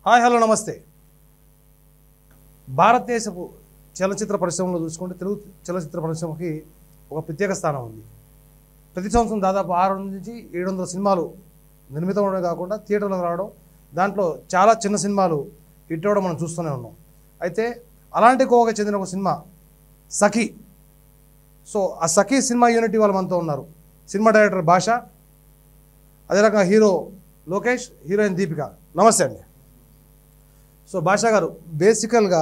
Hi hello నమస్తే. భారతదేశపు చలనచిత్ర పరిశ్రమలో చూసుకుంటే తెలుగు చలనచిత్ర పరిశ్రమకి ఒక ప్రత్యేక స్థానం ఉంది. ప్రతి సంవత్సరం దాదాపు 600 నుంచి 700 సినిమాలు నిర్మితం అవడమే కాకుండా థియేటర్లకు రావడం, దాంట్లో చాలా చిన్న సినిమాలు హిట్ అవ్వడం మనం చూస్తూనే ఉన్నాం. అయితే అలాంటి కోవకి చెందిన ఒక సినిమా సఖీ. సో ఆ సఖీ సినిమా యూనిట్ వాళ్ళు మనతో ఉన్నారు. సినిమా డైరెక్టర్ భాష, అదే రకంగా హీరో లోకేష్, హీరోయిన్ దీపిక. నమస్తే అండి. సో భాషా గారు, బేసికల్గా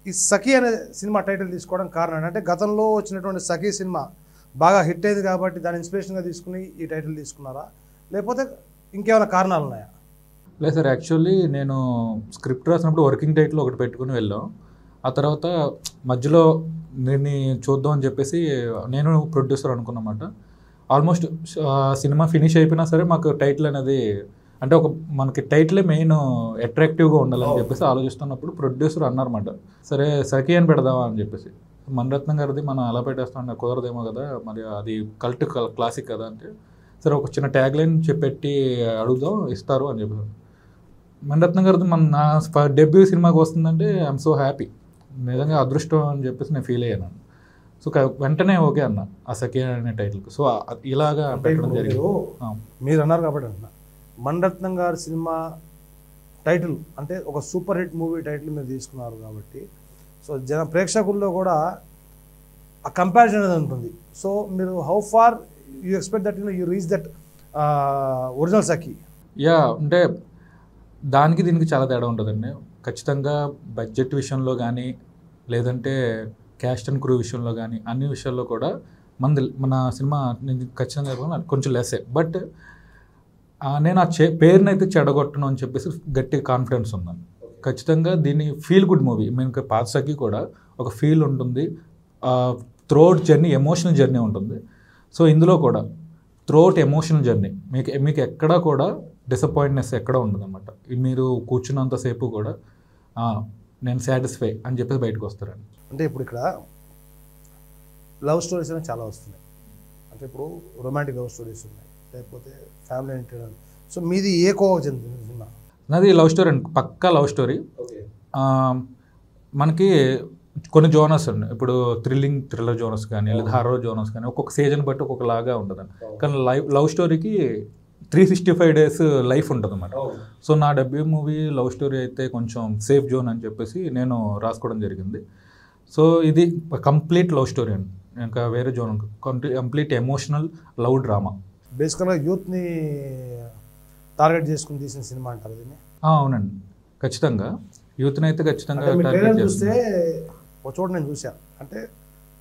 ఈ సఖీ అనే సినిమా టైటిల్ తీసుకోవడం కారణం అంటే గతంలో వచ్చినటువంటి సఖీ సినిమా బాగా హిట్ అయింది కాబట్టి దాని ఇన్స్పిరేషన్గా తీసుకుని ఈ టైటిల్ తీసుకున్నారా, లేకపోతే ఇంకేమైనా కారణాలు ఉన్నాయా? లేదు సార్, యాక్చువల్లీ నేను స్క్రిప్ట్ రాసినప్పుడు వర్కింగ్ టైటిల్ ఒకటి పెట్టుకుని వెళ్ళాం. ఆ తర్వాత మధ్యలో దీన్ని చూద్దాం అని చెప్పేసి నేను ప్రొడ్యూసర్ అనుకున్నమాట. ఆల్మోస్ట్ సినిమా ఫినిష్ అయిపోయినా సరే మాకు టైటిల్ అనేది అంటే మనకి టైటిలే మెయిన్ అట్రాక్టివ్గా ఉండాలని చెప్పేసి ఆలోచిస్తున్నప్పుడు ప్రొడ్యూసర్ అన్నారన్నమాట, సరే సఖీ అని పెడదామా అని చెప్పేసి. మణిరత్నం గారిది మనం అలా పెట్టేస్తాం కుదరదేమో కదా, మరి అది కల్ట్ క్లాసిక్ కదా అంటే, సరే ఒక చిన్న ట్యాగ్ లైన్ పెట్టి అడుగుదాం, ఇస్తారు అని చెప్పేసి. మణిరత్నం గారిది నా డెబ్యూ సినిమాకి వస్తుందంటే ఐఎమ్ సో హ్యాపీ, నిజంగా అదృష్టం అని చెప్పేసి నేను ఫీల్ అయ్యాను. సో వెంటనే ఓకే అన్న ఆ సఖీ అనే టైటిల్కి. సో ఇలాగా పెట్టడం జరిగింది. మీరు అన్నారు కాబట్టి అన్న, మణిరత్నం గారి సినిమా టైటిల్ అంటే ఒక సూపర్ హిట్ మూవీ టైటిల్ మీరు తీసుకున్నారు కాబట్టి సో ప్రేక్షకుల్లో కూడా ఆ కంపారిజన్ అనేది ఉంటుంది. సో మీరు how far you expect that you reach that original సఖీ? యా, అంటే దానికి దీనికి చాలా తేడా ఉంటుందండి. ఖచ్చితంగా బడ్జెట్ విషయంలో కానీ, లేదంటే క్యాస్ట్ అండ్ క్రూ విషయంలో కానీ, అన్ని విషయాల్లో కూడా మన సినిమా ఖచ్చితంగా కొంచెం లెస్సే. బట్ నేను ఆ పేరుని అయితే చెడగొట్టను అని చెప్పేసి గట్టి కాన్ఫిడెన్స్ ఉన్నాను. ఖచ్చితంగా దీన్ని ఫీల్ గుడ్ మూవీ. మీకు పాత సఖీ కూడా ఒక ఫీల్ ఉంటుంది, త్రోట్ జర్నీ, ఎమోషనల్ జర్నీ ఉంటుంది. సో ఇందులో కూడా త్రోట్ ఎమోషనల్ జర్నీ, మీకు ఎక్కడా కూడా డిసప్పాయింట్నెస్ ఎక్కడ ఉండదు అనమాట. మీరు కూర్చున్నంతసేపు కూడా నేను సాటిస్ఫై అని చెప్పేసి బయటకు వస్తారండి. అంటే ఇప్పుడు ఇక్కడ లవ్ స్టోరీస్ అనేవి చాలా వస్తున్నాయి. అంటే ఇప్పుడు రొమాంటిక్ లవ్ స్టోరీస్ ఉన్నాయి, లేకపోతే ఫ్యామిలీ ఎంటర్టైనర్. సో మీది ఏ కోవకు చెందిన సినిమా? నాది లవ్ స్టోరీ అండి, పక్కా లవ్ స్టోరీ. మనకి కొన్ని జోనర్స్ ఉన్నాయి. ఇప్పుడు థ్రిల్లర్ జోనర్స్ కానీ, లేదా హారర్ జోనర్స్ కానీ, ఒక్కొక్క సీజన్ బట్టి ఒక్కొక్కలాగా ఉంటుందండి. కానీ లవ్ స్టోరీకి 365 days లైఫ్ ఉంటుంది అన్నమాట. సో నా డెబ్యూ మూవీ లవ్ స్టోరీ అయితే కొంచెం సేఫ్ జోన్ అని చెప్పేసి నేను రాసుకోవడం జరిగింది. సో ఇది కంప్లీట్ లవ్ స్టోరీ అండి, ఇంకా వేరే zone, complete emotional love drama. బేసికల్గా యూత్ని టార్గెట్ చేసుకుని తీసిన సినిమా అంటారు దీన్ని? అవునండి, ఖచ్చితంగా యూత్ని అయితే ఖచ్చితంగా టార్గెట్ చూస్తే ఒక చోట నేను చూశాను, అంటే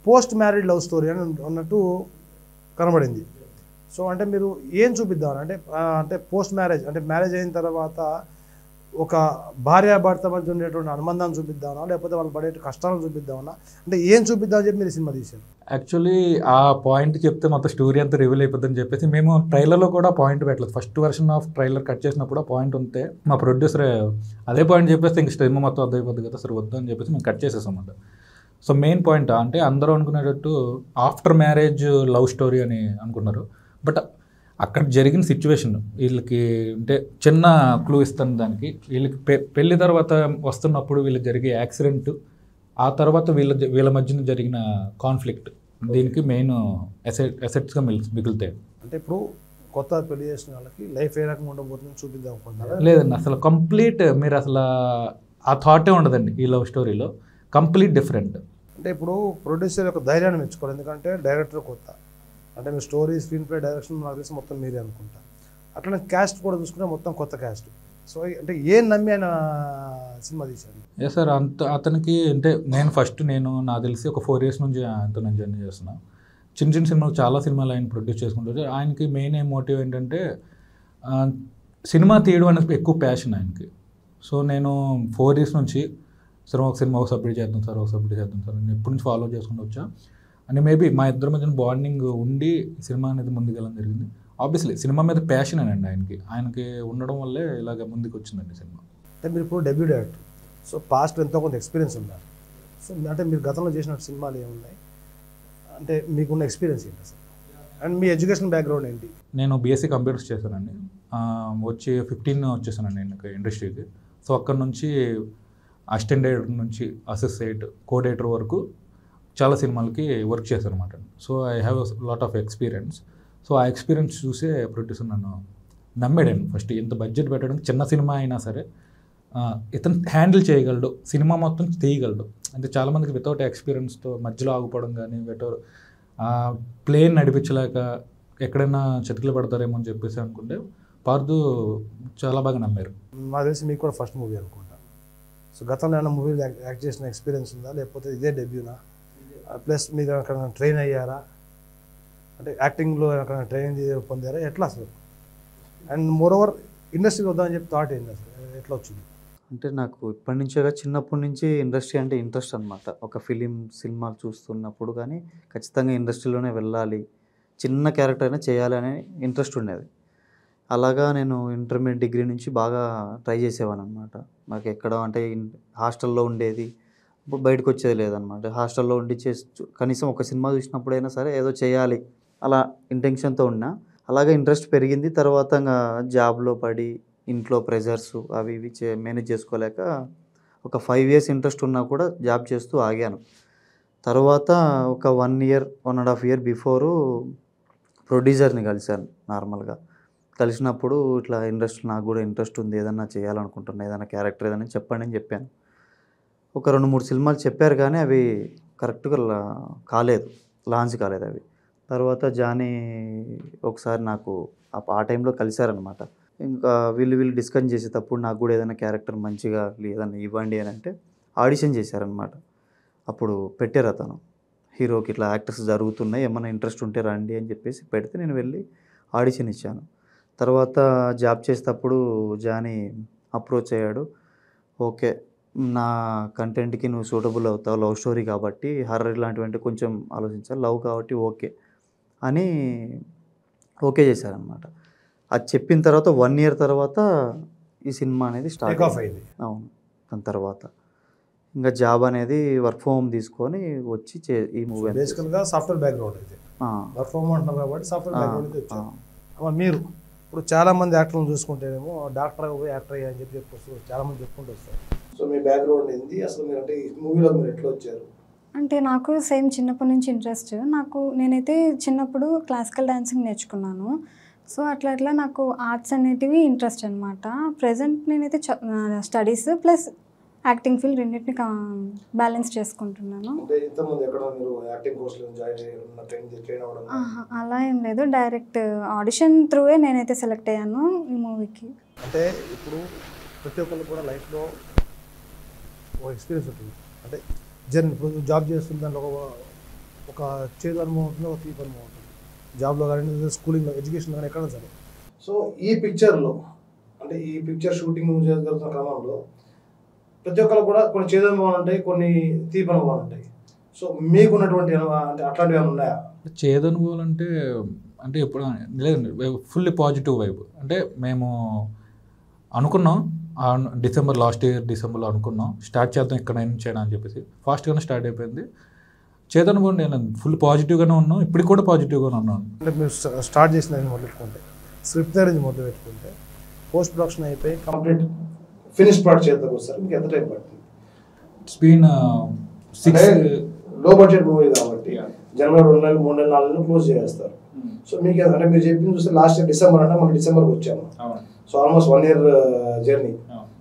పోస్ట్ మ్యారీడ్ లవ్ స్టోరీ అని అన్నట్టు కనబడింది. సో అంటే మీరు ఏం చూపిద్దామని అంటే పోస్ట్ మ్యారేజ్, అంటే మ్యారేజ్ అయిన తర్వాత ఒక భార్యాభర్త మధ్య ఉండేటువంటి అనుబంధాన్ని చూపిద్దామన్నా, లేకపోతే వాళ్ళు పడే కష్టాలను చూపిద్దామన్నా, అంటే ఏం చూపిద్దామని చెప్పి మీరు సినిమా తీశారు? యాక్చువల్లీ ఆ పాయింట్ చెప్తే మొత్తం స్టోరీ అంతా రివీల్ అయిపోతుందని చెప్పేసి మేము ట్రైలర్లో కూడా పాయింట్ పెట్టలేదు. First version of trailer cut చేసినప్పుడు ఆ పాయింట్ ఉంటే మా ప్రొడ్యూసర్ అదే పాయింట్ చెప్పేస్తే ఇంక సినిమా మొత్తం అర్థమైపోద్ది కదా, సరే వద్దు అని చెప్పేసి మేము కట్ చేసేసామంట. సో మెయిన్ పాయింట్ అంటే అందరూ అనుకునేటట్టు ఆఫ్టర్ మ్యారేజ్ లవ్ స్టోరీ అని అనుకున్నారు. బట్ అక్కడ జరిగిన సిచ్యువేషన్ వీళ్ళకి అంటే చిన్న క్లూ ఇస్తాను దానికి. వీళ్ళకి పెళ్లి తర్వాత వస్తున్నప్పుడు వీళ్ళకి జరిగే యాక్సిడెంట్, ఆ తర్వాత వీళ్ళ మధ్యన జరిగిన కాన్ఫ్లిక్ట్ దీనికి మెయిన్ అసెట్స్గా మిగులుతాయి. అంటే ఇప్పుడు కొత్త పెళ్లి చేసిన వాళ్ళకి లైఫ్ ఏ రకంగా ఉండబోతుందని చూపిద్దాం అనుకుంటున్నారా? లేదండి, అసలు కంప్లీట్ మీరు అసలు ఆ థాటే ఉండదండి ఈ లవ్ స్టోరీలో, కంప్లీట్ డిఫరెంట్. అంటే ఇప్పుడు ప్రొడ్యూసర్ యొక్క ధైర్యాన్ని మెచ్చుకోవాలి, ఎందుకంటే డైరెక్టర్ కొత్త, అంటే మీ స్టోరీ, స్క్రీన్ ప్లే, డైరెక్షన్ నాకు తెలిసి మొత్తం మీరే అనుకుంటా. అట్లనే క్యాస్ట్ కూడా చూసుకుంటే మొత్తం కొత్త క్యాస్ట్. సో అంటే ఏం నమ్మి ఆయన సినిమా తీశాను? ఏ సార్, అతనికి అంటే నేను నాకు తెలిసి ఒక 4 years నుంచి ఆయనతో నేను జర్నీ చేస్తున్నాను. చిన్న సినిమాలు చాలా సినిమాలు ఆయన ప్రొడ్యూస్ చేసుకుంటారు. ఆయనకి మెయిన్ మోటివ్ ఏంటంటే సినిమా తీయడం అనేది ఎక్కువ ప్యాషన్ ఆయనకి. సో నేను 4 years నుంచి సార్ ఒక సినిమా ఒక సబ్మిట్ చేద్దాం సార్ నేను ఎప్పటి నుంచి ఫాలో చేసుకుంటూ వచ్చా. అని మేబీ మా ఇద్దరి మధ్యన బాండింగ్ ఉండి సినిమా అనేది ముందుకెళ్ళడం జరిగింది. ఆబ్వియస్లీ సినిమా మీద ప్యాషన్ అండి ఆయనకి ఉండడం వల్లే ఇలాగ ముందుకు వచ్చిందండి సినిమా. అంటే మీరు ఇప్పుడు డెబ్యూ డైరెక్టర్, సో పాస్ట్ ఎంతో కొంత ఎక్స్పీరియన్స్ ఉన్నారు. సో అంటే మీరు గతంలో చేసిన సినిమాలు ఏమున్నాయి, అంటే మీకున్న ఎక్స్పీరియన్స్ ఏంటి అసలు, అండ్ మీ ఎడ్యుకేషన్ బ్యాక్గ్రౌండ్ ఏంటి? నేను బీఎస్సీ కంప్యూటర్స్ చేశానండి. వచ్చి 15 వచ్చేసానండి నేను ఇండస్ట్రీకి. సో అక్కడ నుంచి అసిస్టెంట్ డైరెక్టర్ నుంచి అసోసియేట్ కోఆర్డినేటర్ వరకు చాలా సినిమాలకి వర్క్ చేశాను అనమాట. So I have lot of experience. So ఆ ఎక్స్పీరియన్స్ చూసే ప్రొడ్యూసర్ నన్ను నమ్మాడాను. ఫస్ట్ ఇంత బడ్జెట్ పెట్టడానికి, చిన్న సినిమా అయినా సరే ఇతను హ్యాండిల్ చేయగలడు, సినిమా మొత్తం తీయగలడు. అంటే చాలామందికి వితౌట్ ఎక్స్పీరియన్స్తో మధ్యలో ఆగిపోవడం కానీ, ప్లేన్ నడిపించలేక ఎక్కడైనా చతికిలు పడతారేమో అని చెప్పేసి అనుకుంటే పార్థు చాలా బాగా నమ్మారు. నాకు తెలిసి మీకు కూడా ఫస్ట్ మూవీ అనుకుంటా. సో గతంలో ఏమైనా మూవీలు యాక్ట్ చేసిన ఎక్స్పీరియన్స్ ఉందా, లేకపోతే ఇదే డెబ్యూనా? ప్లస్ మీరు అక్కడ ట్రైన్ అయ్యారా, అంటే యాక్టింగ్లో అక్కడ ట్రైనింగ్ పొందారా, ఎట్లా అసలు? అండ్ మోరోవర్ ఇండస్ట్రీకి వద్దామని చెప్పి థాట్ ఏంటి అసలు, ఎట్లా వచ్చింది? అంటే నాకు ఇప్పటి నుంచేగా చిన్నప్పటి నుంచి ఇండస్ట్రీ అంటే ఇంట్రెస్ట్ అనమాట. ఒక సినిమాలు చూస్తున్నప్పుడు కానీ ఖచ్చితంగా ఇండస్ట్రీలోనే వెళ్ళాలి, చిన్న క్యారెక్టర్ అయినా చేయాలి అనే ఇంట్రెస్ట్ ఉండేది. అలాగా నేను ఇంటర్మీడియట్ డిగ్రీ నుంచి బాగా ట్రై చేసేవాను అనమాట. నాకు ఎక్కడ అంటే హాస్టల్లో ఉండేది, ఇప్పుడు బయటకు వచ్చేది లేదనమాట. హాస్టల్లో ఉండి కనీసం ఒక సినిమా చూసినప్పుడైనా సరే ఏదో చేయాలి అలా ఇంటెన్షన్తో ఉన్నా. అలాగే ఇంట్రెస్ట్ పెరిగింది. తర్వాత ఇంకా జాబ్లో పడి ఇంట్లో ప్రెజర్స్ అవి ఇవి మేనేజ్ చేసుకోలేక ఒక 5 years ఇంట్రెస్ట్ ఉన్నా కూడా జాబ్ చేస్తూ ఆగాను. తర్వాత ఒక 1 year 1.5 year బిఫోరు ప్రొడ్యూసర్ని కలిశాను నార్మల్గా. కలిసినప్పుడు ఇట్లా నాకు కూడా ఇంట్రెస్ట్ ఉంది, ఏదన్నా చేయాలనుకుంటున్నా, ఏదైనా క్యారెక్టర్ ఏదైనా చెప్పండి అని చెప్పాను. ఒక 2-3 సినిమాలు చెప్పారు కానీ అవి కరెక్ట్గా లాంచ్ కాలేదు అవి. తర్వాత జానీ ఒకసారి నాకు ఆ టైంలో కలిశారనమాట. ఇంకా వీళ్ళు డిస్కస్ చేసేటప్పుడు నాకు కూడా ఏదైనా క్యారెక్టర్ మంచిగా ఏదైనా ఇవ్వండి అని అంటే ఆడిషన్ చేశారనమాట. అప్పుడు పెట్టారు అతను, హీరోకి ఇట్లా యాక్టర్స్ జరుగుతున్నాయి, ఏమైనా ఇంట్రెస్ట్ ఉంటే రండి అని చెప్పేసి పెడితే నేను వెళ్ళి ఆడిషన్ ఇచ్చాను. తర్వాత జాబ్ చేసేటప్పుడు జానీ అప్రోచ్ అయ్యాడు. ఓకే, నా కంటెంట్కి నువ్వు సూటబుల్ అవుతావు, లవ్ స్టోరీ కాబట్టి, హర్రర్ ఇలాంటివంటే కొంచెం ఆలోచించాలి, లవ్ కాబట్టి ఓకే అని ఓకే చేశారనమాట. అది చెప్పిన తర్వాత 1 year తర్వాత ఈ సినిమా అనేది స్టార్ట్ అయింది. అవును, దాని తర్వాత ఇంకా జాబ్ అనేది వర్క్ ఫ్రమ్ హోమ్ తీసుకొని వచ్చి ఈ మూవీ బేసికల్గా సాఫ్ట్వేర్ బ్యాక్గ్రౌండ్ అయితే వర్క్ ఫ్రమ్ హోమ్ అంటున్నారు కాబట్టి సాఫ్ట్వేర్ బ్యాక్గ్రౌండ్ అయితే వచ్చారు. మీరు ఇప్పుడు చాలామంది యాక్టర్లను చూసుకుంటేనేమో డాక్టర్ పోయి యాక్టర్ అయ్యా అని చెప్పి చాలామంది చెప్పుకుంటూ వస్తారు. సో మీ బ్యాక్గ్రౌండ్ ఏంది అసలు, మీరు అంటే ఈ మూవీలో మీరు ఎట్లా వచ్చారు? అంటే నాకు సేమ్ చిన్నప్పటి నుంచి ఇంట్రెస్ట్. నేనైతే చిన్నప్పుడు క్లాసికల్ డ్యాన్సింగ్ నేర్చుకున్నాను. సో అట్లా నాకు ఆర్ట్స్ అనేటివి ఇంట్రెస్ట్ అనమాట. ప్రజెంట్ నేనైతే స్టడీస్ ప్లస్ యాక్టింగ్ ఫీల్డ్ రెండింటిని బ్యాలెన్స్ చేసుకుంటున్నాను. అలా ఏం లేదు, డైరెక్ట్ ఆడిషన్ త్రూవే నేనైతే సెలెక్ట్ అయ్యాను ఈ మూవీకి. అంటే ఇప్పుడు ప్రతి ఒక్కరు కూడా లైఫ్లో ఒక ఎక్స్పీరియన్స్ ఉంటుంది. అంటే జర్నీ, ఇప్పుడు జాబ్ చేస్తుంది దాంట్లో ఒక చేదు అనుభవం ఉంటుంది, ఒక తీపి అనుభవం ఉంటుంది. జాబ్లో కానీ స్కూలింగ్లో ఎడ్యుకేషన్లో కానీ ఎక్కడైనా సరే. సో ఈ పిక్చర్లో అంటే ఈ పిక్చర్ షూటింగ్ జరుగుతున్న క్రమంలో ప్రతి ఒక్కరు కూడా కొన్ని చేదు అనుభవాలు ఉంటాయి, కొన్ని తీపి అనుభవాలు ఉంటాయి. సో మీకున్నటువంటి అంటే అట్లాంటివి ఏమైనా ఉన్నాయా? చేదు అనుభవాలు అంటే ఎప్పుడు లేదు, ఫుల్లీ పాజిటివ్ వైబ్. అంటే మేము అనుకున్నాం లాస్ట్ ఇయర్ డిసెంబర్లో అనుకున్నాం స్టార్ట్ చేద్దాం ఎక్కడైనా చేయడం అని చెప్పేసి. ఫాస్ట్గానే స్టార్ట్ అయిపోయింది. చేదనుభవం నేను ఫుల్ పాజిటివ్గానే ఉన్నాను, ఇప్పటికి కూడా పాజిటివ్గానే ఉన్నాను. అంటే మీరు స్టార్ట్ చేసిన మొదలు పెట్టుకుంటే, స్క్రిప్ట్ దగ్గర నుంచి మొదలు పెట్టుకుంటే, పోస్ట్ ప్రొడక్షన్ అయిపోయి కంప్లీట్ ఫినిష్ ప్రోడక్ట్ చేద్దాం వస్తారు, మీకు ఎంత టైం పడుతుంది? ఇట్స్ బీన్ 6 లో బడ్జెట్ మూవీ కాబట్టి జనవరి 2 నెలలు 3 నెలలు 4 నెలలు క్లోజ్ చేస్తారు. సో మీకు అంటే మీరు చెప్పింది చూస్తే లాస్ట్ ఇయర్ డిసెంబర్ అంటే మనం డిసెంబర్కి వచ్చాము. So almost 1 year journey.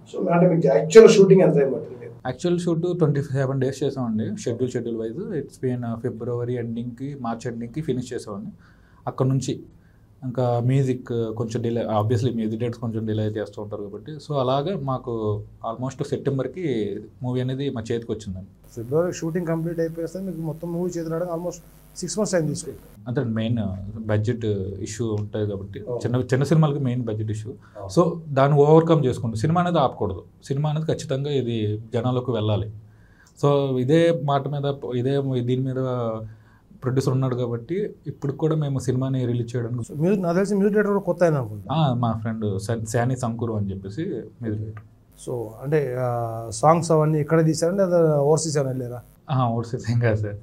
So అంటే మీకు యాక్చువల్ షూటింగ్ ఎంత టైం పడుతుంది? యాక్చువల్ షూట్ 27 days చేసామండి, schedule wise. It's been February ఎండింగ్కి మార్చ్ ఎండింగ్కి ఫినిష్ చేసామండి. అక్కడ నుంచి ఇంకా మ్యూజిక్ కొంచెం డిలే, ఆబ్వియస్లీ మ్యూజిక్ డేట్స్ కొంచెం డిలే చేస్తూ ఉంటారు కాబట్టి. సో అలాగా మాకు ఆల్మోస్ట్ సెప్టెంబర్కి మూవీ అనేది మా చేతికి వచ్చిందండి. ఫిబ్రవరి షూటింగ్ కంప్లీట్ అయిపోయేస్తే మీకు మొత్తం మూవీ చేతి రావడానికి ఆల్మోస్ట్ 6 months టైం తీసుకుంటాం. అంటే మెయిన్ బడ్జెట్ ఇష్యూ ఉంటుంది కాబట్టి, చిన్న సినిమాలకి మెయిన్ బడ్జెట్ ఇష్యూ. సో దాన్ని ఓవర్కమ్ చేసుకుంటాం. సినిమా అనేది ఆపకూడదు, సినిమా అనేది ఖచ్చితంగా ఇది జనాలకు వెళ్ళాలి. సో ఇదే మాట మీద దీని మీద ప్రొడ్యూసర్ ఉన్నాడు కాబట్టి ఇప్పుడు కూడా మేము సినిమాని రిలీజ్ చేయడానికి. నాకు తెలిసి మ్యూజిక్ డైరెక్టర్ కొత్త అయినా అనుకుంటా, మా ఫ్రెండ్ శానీ సంకూరు అని చెప్పేసి మ్యూజిక్ డైరెక్టర్. సో అంటే సాంగ్స్ అవన్నీ ఇక్కడ తీసారండి, లేదా ఓవర్సీస్ ఏమైనా వెళ్ళారా? ఓవర్సీస్ ఏం కాదు సార్,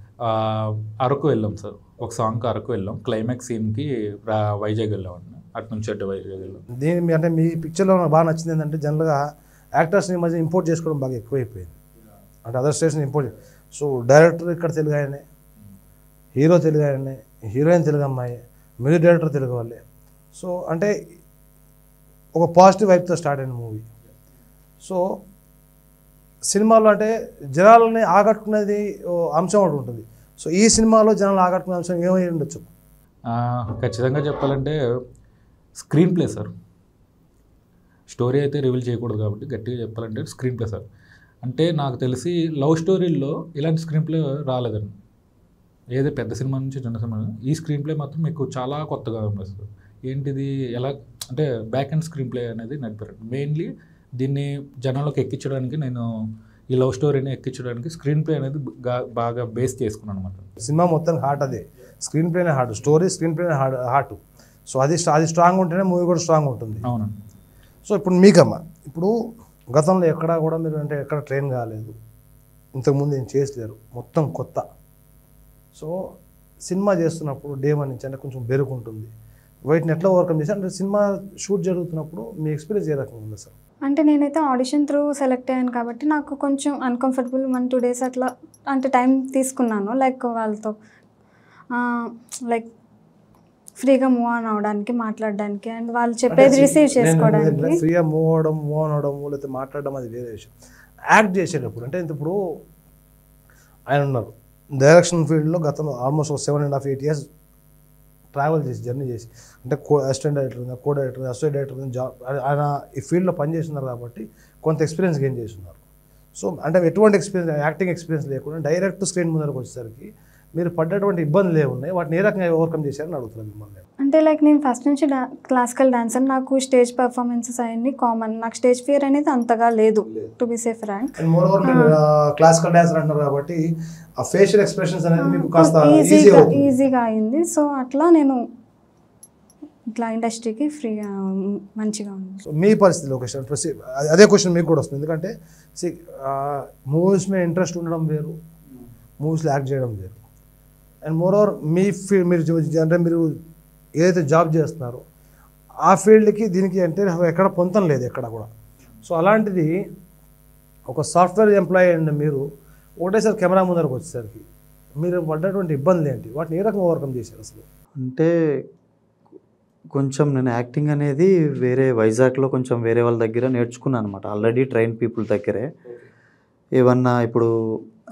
అరకు వెళ్ళాం సార్. ఒక సాంగ్కి అరకు వెళ్ళాం, క్లైమాక్స్ సీన్కి వైజాగ్ వెళ్ళామండి, అటు నుంచి అటు వైజాగ్ వెళ్ళాం. అంటే మీ పిక్చర్లో బాగా నచ్చింది ఏంటంటే జనరల్గా యాక్టర్స్ని మధ్య ఇంపోర్ట్ చేసుకోవడం బాగా ఎక్కువైపోయింది. అంటే అదర్ స్టేట్స్ని ఇంపోర్ట్. సో డైరెక్టర్ ఇక్కడ తెలుగు ఆయనే, హీరో తెలుగు ఆయనే, హీరోయిన్ తెలుగు అమ్మాయి, మ్యూజిక్ డైరెక్టర్ తెలుగు వాళ్ళే. సో అంటే ఒక పాజిటివ్ వైపుతో స్టార్ట్ అయిన మూవీ. సో సినిమాలో అంటే జనాలని ఆకట్టుకునేది అంశం ఒకటి ఉంటుంది. సో ఈ సినిమాలో జనాలు ఆకట్టుకునే అంశం ఏమై ఉండొచ్చు? ఖచ్చితంగా చెప్పాలంటే స్క్రీన్ ప్లే సార్. స్టోరీ అయితే రివీల్ చేయకూడదు కాబట్టి గట్టిగా చెప్పాలంటే స్క్రీన్ ప్లే సార్. అంటే నాకు తెలిసి లవ్ స్టోరీల్లో ఇలాంటి స్క్రీన్ ప్లే రాలేదండి. ఏదో పెద్ద సినిమా నుంచి చిన్న సినిమా, ఈ స్క్రీన్ ప్లే మాత్రం మీకు చాలా కొత్తగా అనిపిస్తుంది. ఏంటిది ఎలా అంటే బ్యాక్ అండ్ స్క్రీన్ ప్లే అనేది నడిపారు. మెయిన్లీ దీన్ని జనాలకు ఎక్కించడానికి, నేను ఈ లవ్ స్టోరీని ఎక్కించడానికి స్క్రీన్ ప్లే అనేది బాగా బేస్ చేసుకున్నాను అనమాట. సినిమా మొత్తం హార్ట్ అదే, స్క్రీన్ ప్లేనే హార్ట్, స్టోరీ స్క్రీన్ ప్లేనే హార్ట్. సో అది స్ట్రాంగ్ ఉంటేనే మూవీ కూడా స్ట్రాంగ్ ఉంటుంది. అవునండి. సో ఇప్పుడు మీకమ్మా, ఇప్పుడు గతంలో ఎక్కడా కూడా మీరు అంటే ఎక్కడ ట్రైన్ కాలేదు, ఇంతకుముందు ఏం చేసలేరు, మొత్తం కొత్త. సో సినిమా చేస్తున్నప్పుడు డే వన్ నుంచి అంటే కొంచెం బెరుకుంటుంది, వీటిని ఎట్లా ఓవర్కమ్ చేసి అంటే సినిమా షూట్ జరుగుతున్నప్పుడు మీ ఎక్స్పీరియన్స్ ఏ రకంగా ఉంది సార్? అంటే నేనైతే ఆడిషన్ త్రూ సెలెక్ట్ అయ్యాను కాబట్టి నాకు కొంచెం అన్కంఫర్టబుల్ 1-2 డేస్ అట్లా అంటే టైం తీసుకున్నాను. లైక్ వాళ్ళతో లైక్ ఫ్రీగా మూవ్ ఆన్ అవడానికి, మాట్లాడడానికి, అండ్ వాళ్ళు చెప్పేది రిసీవ్ చేసుకోవడానికి. ఫ్రీగా మూవ్ ఆన్ అవడం లేకపోతే మాట్లాడడం అది వేరే విషయం. యాక్ట్ చేసేటప్పుడు అంటే ఇప్పుడు ఆయన ఉన్నారు డైరెక్షన్ ఫీల్డ్లో గతంలో ఆల్మోస్ట్ 7.5-8 years ట్రావెల్ చేసి జర్నీ చేసి అంటే assistant director, co director, associate director job ఆయన ఈ ఫీల్డ్లో పనిచేస్తున్నారు కాబట్టి కొంత ఎక్స్పీరియన్స్ గెయిన్ చేస్తున్నారు. సో అంటే ఎటువంటి ఎక్స్పీరియన్స్, యాక్టింగ్ ఎక్స్పీరియన్స్ లేకుండా డైరెక్ట్ స్క్రీన్ ముందరకు వచ్చేసరికి మీరు పడ్డటువంటి ఇబ్బందులు ఏమున్నాయి, వాటిని ఏ రకంగా ఓవర్కమ్ చేశారని అడుగుతున్నాను మిమ్మల్ని. అంటే లైక్ నేను ఫస్ట్ నుంచి క్లాసికల్ డాన్సర్, నాకు స్టేజ్ పర్ఫార్మెన్సెస్ అవన్నీ కామన్. నాకు స్టేజ్ ఫియర్ అనేది అంతగా లేదు, to be safe frank. Moreover మీరు క్లాసికల్ డాన్సర్ అంటారు కాబట్టి ఆ ఫేషియల్ ఎక్స్ప్రెషన్స్ అనేది మీకు కాస్త ఈజీగా అయింది. సో అట్లా నేను ఇట్లా ఇండస్ట్రీకి ఫ్రీగా మంచిగా ఉంది. సో మీ పరిస్థితిలో క్వశ్చన్ అదే క్వశ్చన్ మీకు కూడా వస్తుంది. ఎందుకంటే మూవీస్ మీద ఇంట్రెస్ట్ ఉండడం వేరు, మూవీస్లో యాక్ట్ చేయడం వేరు. అండ్ మోరోవర్ మీ ఫీల్డ్ మీరు అంటే మీరు ఏదైతే జాబ్ చేస్తున్నారో ఆ ఫీల్డ్కి దీనికి అంటే ఎక్కడ పొంతం లేదు ఎక్కడ కూడా. సో అలాంటిది ఒక సాఫ్ట్వేర్ ఎంప్లాయీ అండ్ మీరు ఒకటేసారి కెమెరా ముందరకు వచ్చేసరికి మీరు పడ్డటువంటి ఇబ్బందులు ఏంటి, వాటిని ఏ రకంగా ఓవర్కమ్ చేశారు అసలు? అంటే కొంచెం నేను యాక్టింగ్ అనేది వేరే వైజాగ్లో కొంచెం వేరే వాళ్ళ దగ్గర నేర్చుకున్నాను అనమాట. ఆల్రెడీ ట్రైన్ పీపుల్ దగ్గరే. ఏమన్నా ఇప్పుడు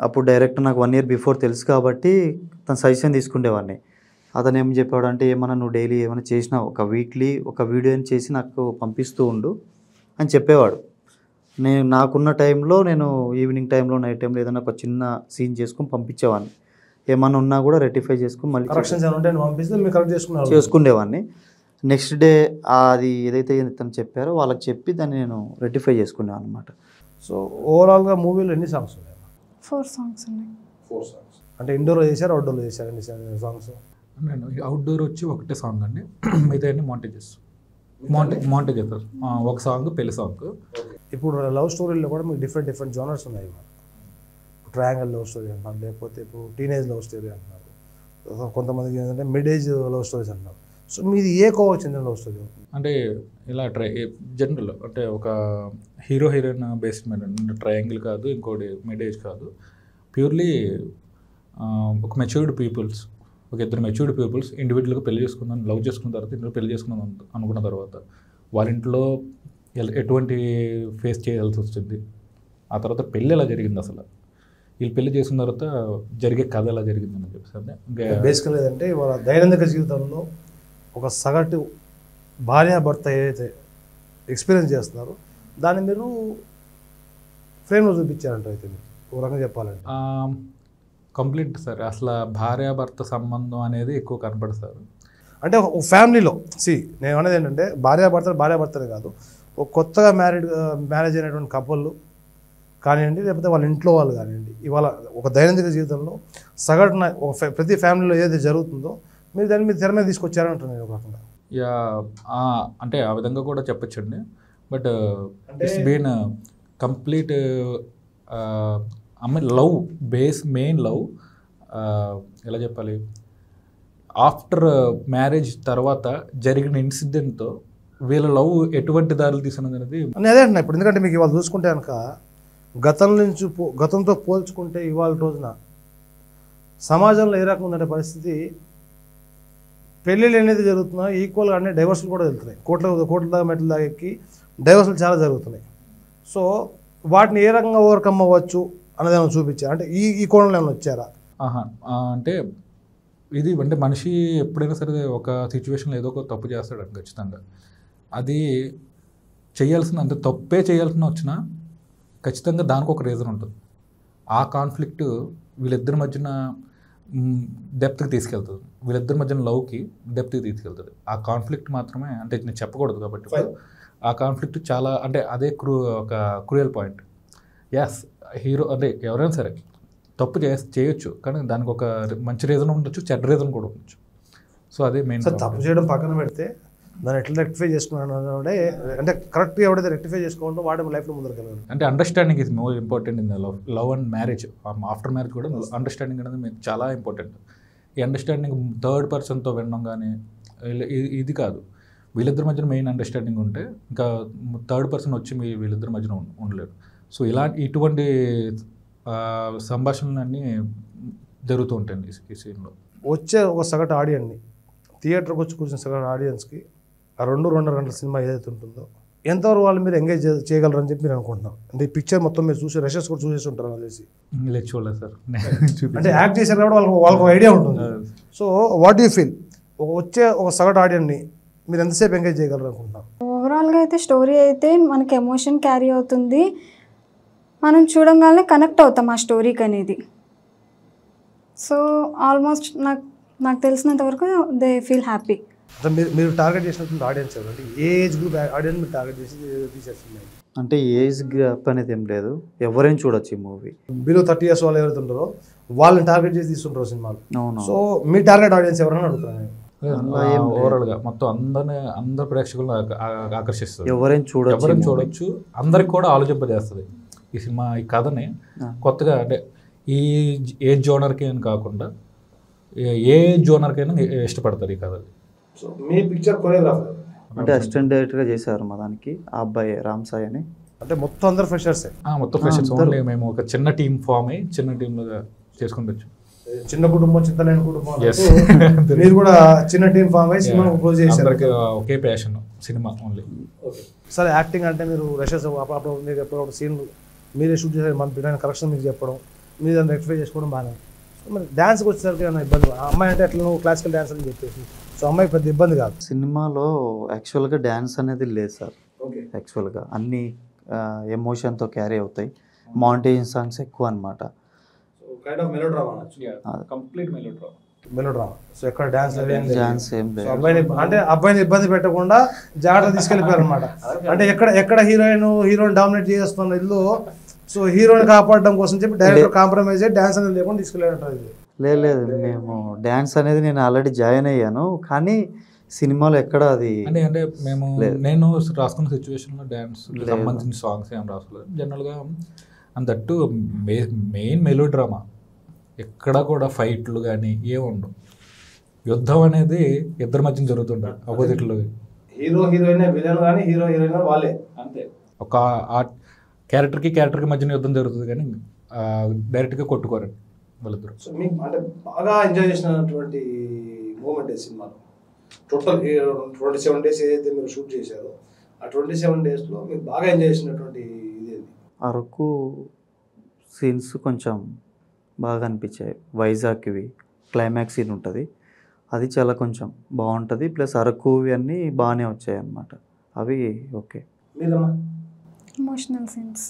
అప్పుడు డైరెక్ట్ నాకు 1 year బిఫోర్ తెలుసు కాబట్టి తన సజెషన్ తీసుకునేవాడిని. అతను ఏం చెప్పాడు అంటే, ఏమన్నా నువ్వు డైలీ ఏమైనా చేసినా ఒక వీక్లీ ఒక వీడియోని చేసి నాకు పంపిస్తూ ఉండు అని చెప్పేవాడు. నేను నాకున్న టైంలో నేను ఈవినింగ్ టైంలో, నైట్ టైంలో ఏదైనా ఒక చిన్న సీన్ చేసుకొని పంపించేవాడిని. ఏమన్నా ఉన్నా కూడా రెక్టిఫై చేసుకుని మళ్ళీ చేసుకునేవాడిని. నెక్స్ట్ డే అది ఏదైతే తను చెప్పారో వాళ్ళకి చెప్పి దాన్ని నేను రెక్టిఫై చేసుకునేవాను అనమాట. సో ఓవరాల్గా మూవీలో ఎన్ని సాంగ్స్ ఉన్నాయి? 4 songs ఉన్నాయి. 4 songs అంటే ఇండోర్లో చేశారు, అవుట్డోర్లో చేశారు ఎన్ని సాంగ్స్? నేను అవుట్డోర్ వచ్చి ఒకటే సాంగ్ అండి, మిగతా అన్ని మాంటేజెస్ సార్. ఒక సాంగ్ పెళ్లి సాంగ్. ఇప్పుడు లవ్ స్టోరీలో కూడా మీకు డిఫరెంట్ జోనర్స్ ఉన్నాయి. ట్రయాంగిల్ లవ్ స్టోరీ అంటున్నారు, లేకపోతే ఇప్పుడు టీనేజ్ లవ్ స్టోరీ అంటున్నారు, కొంతమందికి ఏంటంటే మిడ్ ఏజ్ లవ్ స్టోరీస్ అంటున్నారు. సో మీది ఏ కోవా చెందిన లవ్ స్టోరీ? అంటే ఇలా జనరల్ అంటే ఒక హీరో హీరోయిన్ బేస్డ్ మీద ట్రయాంగిల్ కాదు, ఇంకోటి మిడ్ ఏజ్ కాదు, ప్యూర్లీ ఒక మెచ్యూర్డ్ పీపుల్స్, ఒక ఇద్దరు మెచ్యూర్డ్ పీపుల్స్ ఇండివిజువల్గా పెళ్లి చేసుకుందాం, లవ్ చేసుకున్న తర్వాత ఇంట్లో పెళ్లి చేసుకుందాం అనుకున్న తర్వాత వాళ్ళ ఇంట్లో ఎటువంటి ఫేస్ చేయాల్సి వచ్చింది, ఆ తర్వాత పెళ్ళి ఎలా జరిగింది, అసలు వీళ్ళు పెళ్లి చేసుకున్న తర్వాత జరిగే కథ ఎలా జరిగిందని చెప్పేసి బేసికల్ ఏంటంటే వాళ్ళ దైనందిక జీవితంలో ఒక సగటు భార్యాభర్త ఏదైతే ఎక్స్పీరియన్స్ చేస్తున్నారో దాన్ని మీరు ఫ్రేమ్లో చూపించారంట. అయితే మీరు ఒక రకంగా చెప్పాలంటే కంప్లీట్ సార్. అసలు భార్యాభర్త సంబంధం అనేది ఎక్కువ కనపడతారు. అంటే ఒక ఫ్యామిలీలో నేను అనేది ఏంటంటే భార్యాభర్తలే కాదు, ఒక కొత్తగా మ్యారేజ్ అయినటువంటి కపుళ్ళు కానివ్వండి, లేకపోతే వాళ్ళ ఇంట్లో వాళ్ళు కానివ్వండి, ఇవాళ ఒక దైనందిక జీవితంలో సగటున ప్రతి ఫ్యామిలీలో ఏదైతే జరుగుతుందో మీరు దాన్ని మీరు తెర మీద తీసుకొచ్చారంటున్నారు నేను ఒక రకంగా. అంటే ఆ విధంగా కూడా చెప్పచ్చండి. But it's been complete love base, main love ఎలా చెప్పాలి, ఆఫ్టర్ మ్యారేజ్ తర్వాత జరిగిన ఇన్సిడెంట్తో వీళ్ళ లవ్ ఎటువంటి దారులు తీసుకున్నది అనేది నేను అదే అంటున్నా ఇప్పుడు. ఎందుకంటే మీకు ఇవాళ చూసుకుంటే కనుక గతంతో పోల్చుకుంటే ఇవాళ రోజున సమాజంలో ఏ రకంగా ఉందంటే పరిస్థితి, పెళ్ళిళ్ళు అనేది జరుగుతున్నాయి ఈక్వల్గా, అన్నీ డైవర్సులు కూడా వెళ్తున్నాయి. కోట్ల దాకా మెట్ల దాకా ఎక్కి డైవర్సులు చాలా జరుగుతున్నాయి. సో వాటిని ఏ రకంగా ఓవర్కమ్ అవ్వచ్చు అనేది ఏమైనా చూపించారు అంటే ఈ కోణంలో ఏమైనా వచ్చారా? అంటే ఇది అంటే మనిషి ఎప్పుడైనా సరే ఒక సిచ్యువేషన్లో ఏదో ఒక తప్పు చేస్తాడు ఖచ్చితంగా. అది చేయాల్సిన అంటే తప్పే చేయాల్సిన వచ్చినా ఖచ్చితంగా దానికి ఒక రీజన్ ఉంటుంది. ఆ కాన్ఫ్లిక్ట్ వీళ్ళిద్దరి మధ్యన డెప్త్కి తీసుకెళ్తుంది, వీళ్ళిద్దరి మధ్యన లవ్కి డెప్త్కి తీసుకెళ్తుంది. ఆ కాన్ఫ్లిక్ట్ మాత్రమే, అంటే నేను చెప్పకూడదు కాబట్టి ఆ కాన్ఫ్లిక్ట్ చాలా అంటే అదే ఒక క్రూయల్ పాయింట్. ఎస్, హీరో అంటే ఎవరైనా సరే తప్పు చేయొచ్చు, కానీ దానికి ఒక మంచి రీజన్ ఉండొచ్చు, చెడ్డ రీజన్ కూడా ఉండొచ్చు. సో అదే మెయిన్. తప్పు చేయడం పక్కన పెడితే దాన్ని ఎట్లా రెక్టిఫై చేసుకున్నాను అంటే కరెక్ట్గా ఎవడైతే రెక్టిఫై చేసుకోవాలో వాడే లైఫ్లో ముందరకెళ్ళాలి. అంటే understanding is more important in the love and marriage. After marriage కూడా అండర్స్టాండింగ్ అనేది చాలా ఇంపార్టెంట్. ఈ అండర్స్టాండింగ్ థర్డ్ పర్సన్తో వినడం కానీ ఇది కాదు. వీళ్ళిద్దరి మధ్యన మెయిన్ అండర్స్టాండింగ్ ఉంటే ఇంకా థర్డ్ పర్సన్ వచ్చి వీళ్ళిద్దరి మధ్యన ఉండలేరు. సో ఇటువంటి సంభాషణలన్నీ జరుగుతూ ఉంటాయండి ఈ సీన్లో. వచ్చే ఒక సగటు ఆడియన్ని, థియేటర్కి వచ్చి కూర్చున్న సగటు ఆడియన్స్కి ఆ 2-2.5 గంటల సినిమా ఏదైతే ఉంటుందో ఎంతవరకు వాళ్ళు మీరు ఎంగేజ్ చేయగలరని చెప్పి మీరు అనుకుంటున్నాం? అంటే ఈ పిక్చర్ మొత్తం మీరు చూసి రషెస్ కూడా చూసేసి ఉంటారు అని తెలిసి. లేదు, చూడలేదు సార్. అంటే యాక్ట్ చేశారు కాబట్టి వాళ్ళకి ఒక ఐడియా ఉంటుంది. సో వాట్ యూ ఫీల్ వచ్చే ఒక సగటు ఆడియన్ని మీరు ఎంతసేపు ఎంగేజ్ చేయగలరు అనుకుంటున్నారు? ఓవరాల్గా అయితే స్టోరీ అయితే మనకి ఎమోషన్ క్యారీ అవుతుంది, మనం చూడంగానే కనెక్ట్ అవుతాం ఆ స్టోరీకి అనేది. సో ఆల్మోస్ట్ నాకు తెలిసినంత వరకు దే ఫీల్ హ్యాపీ. అంటే మీరు టార్గెట్ చేసినటువంటి ఆడియన్స్ అంటే ఏ ఏజ్ గ్రూప్ ఆడియన్స్ మీరు టార్గెట్ చేసి తీసేస్తుంది? అంటే ఏజ్ గ్యాప్ అనేది ఏం లేదు, ఎవరైనా చూడొచ్చు ఈ మూవీ. బిలో 30 years వాళ్ళు ఎవరైతే ఉంటారో వాళ్ళని టార్గెట్ చేసి తీస్తుంటారు సినిమాలు. అవును. సో మీ టార్గెట్ ఆడియన్స్ ఎవరైనా అడుగుతారు? ఓవరాల్గా మొత్తం అందరు ప్రేక్షకులను ఆకర్షిస్తుంది. ఎవరైనా చూడొచ్చు, అందరికి కూడా ఆలోచింపజేస్తుంది ఈ సినిమా. ఈ కథని కొత్తగా అంటే ఈ ఏ జోనర్కి అని కాకుండా ఏ జోనర్కైనా ఇష్టపడతారు ఈ కథని. సో మీ పిక్చర్ కొరియోగ్రాఫర్ అంటే అసిస్టెంట్ డైరెక్టర్గా చేశారు మా దానికి ఆ అబ్బాయి రామ్ సాయి అని. అంటే మొత్తం అందరు ఫ్రెషర్సే? మొత్తం ఫ్రెషర్స్. ఓన్లీ మేము ఒక చిన్న టీం ఫామ్ అయ్యి చిన్న టీంలో చేసుకుంటూ చిన్న కుటుంబం చింతలేని కుటుంబం. మీరు కూడా చిన్న టీం ఫామ్ అయ్యి సినిమా క్లోజ్ చేశారు. ఒకే ప్యాషన్ సినిమా ఓన్లీ. సరే, యాక్టింగ్ అంటే మీరు రషెస్ అప్పుడు మీరు ఎప్పుడు సీన్ మీరే షూట్ చేసే మన బిడ్డ కరెక్షన్ మీకు చెప్పడం, మీరు దాన్ని రెక్టిఫై చేసుకోవడం బాగానే. మరి డ్యాన్స్కి వచ్చేసరికి ఏమైనా ఇబ్బంది? అమ్మాయి అంటే ఎట్లా నువ్వు క్లాసికల్ డ్యాన్స్ అని చెప్పేసి, సో అమ్మాయి పెద్ద ఇబ్బంది కాదు. సినిమాలో యాక్చువల్గా డ్యాన్స్ అనేది లేదు సార్. యాక్చువల్గా అన్ని ఎమోషన్తో క్యారీ అవుతాయి, మౌంటైన్ సాంగ్స్ ఎక్కువ అనమాట. మెలోడ్రామా. సో ఎక్కడ డ్యాన్స్ ఏం లేదు. అబ్బాయిని ఇబ్బంది పెట్టకుండా జాగ్రత్త తీసుకెళ్ళిపోయారు అనమాట. అంటే ఎక్కడ హీరోయిన్ డామినేట్ చేస్తున్న ఇల్లు, సో హీరోని కాపాడడం కోసం చెప్పి డైరెక్టర్ కాంప్రమైజ్ అయ్యి డ్యాన్స్ అనేది లేకుండా తీసుకెళ్ళారు. లేదు, మేము డ్యాన్స్ అనేది నేను ఆల్రెడీ జాయిన్ అయ్యాను, కానీ సినిమాలో ఎక్కడ అది అంటే నేను రాసుకున్న సిచ్యువేషన్లో డ్యాన్స్ సంబంధించిన సాంగ్స్ ఏం రాసుకోలేదు జనరల్గా. And that main melodrama, ఎక్కడ కూడా ఫైట్లు కానీ ఏముండవు. యుద్ధం అనేది ఇద్దరి మధ్యన జరుగుతుంటారు ఆపోజిట్లో. హీరో హీరోయిన్ విలన్ కానీ హీరో హీరోయిన్ వాళ్ళే అంతే. ఒక ఆ క్యారెక్టర్కి మధ్యన యుద్ధం జరుగుతుంది కానీ డైరెక్ట్గా కొట్టుకోరండి వాళ్ళిద్దరు. సో మీకు అంటే బాగా ఎంజాయ్ చేసినటువంటి మూమెంట్ సినిమాలో టోటల్ 27 days ఏదైతే మీరు షూట్ చేశారో ఆ 27 daysలో మీరు బాగా ఎంజాయ్ చేసినటువంటి ఇదేంటి? అరకు సీన్స్ కొంచెం బాగా అనిపించాయి. వైజాగ్వి క్లైమాక్స్ సీన్ ఉంటుంది, అది చాలా కొంచెం బాగుంటుంది. ప్లస్ అరకువి అన్నీ బాగానే వచ్చాయి అన్నమాట, అవి ఓకే. ఎమోషనల్ సీన్స్